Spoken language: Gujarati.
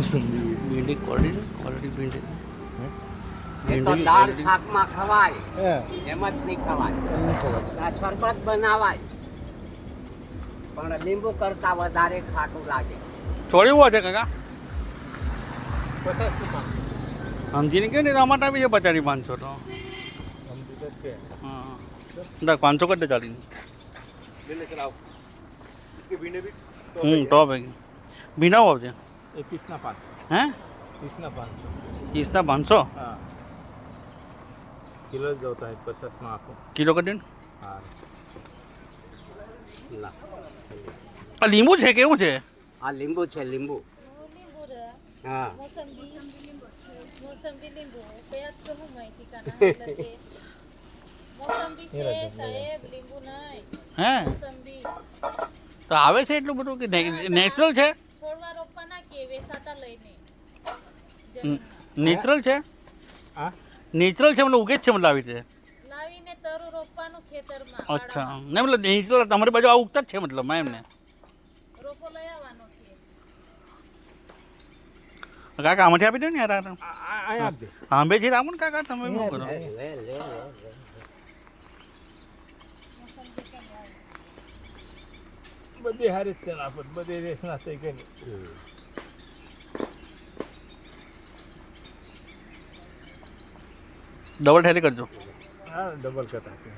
મોસંબી ભીંડી ક્વોલિટી ભીંડી એ તો દાળ શાકમાં ખવાય, એમ જ નહીં ખવાય. આ શરબત બનાવાય પણ લીંબુ કરતા વધારે ખાટું લાગે. ચોળીવો છે કાકા સમજીને કે નહીં ટમાટર બી છે 50 500 તો હા 500 कर दे चालीस टॉप है बिना हुआ है 21 हैं 30 तीसना 500 हाँ किलो जाता है 50 में आपको किलो का दिन हाँ ના. આ લીંબુ છે કેવું છે આ લીંબુ છે, લીંબુ. હા મોસંબી લીંબુ કયા તો હું માહિતી કાના મોસંબી છે સાહેબ, લીંબુ નહીં. હે મોસંબી તો આવે છે એટલું બધું કે નેચરલ છે છોડવા રોપવાના કે વેચાતા લઈને નેચરલ છે हाँ નેચરલ છે મતલબ ઉગે જ છે મતલબ આવી રીતે લાવીને તરું રોપવાનું ખેતરમાં. અચ્છા નહીં મતલબ નેચરલ તમારી બાજુ આ ઉગતા જ છે મતલબ એમને રોપો લઈ આવવાનો છે. કાકા આમાંથી આપી દો ને યાર आप दे આંબે છે રાખો ને કાકા તમે શું કરો લે લે લે बदे हरे चना पर बदे रेसना सही के ડબલ ઠેલી કરજો हाँ डबल कटा के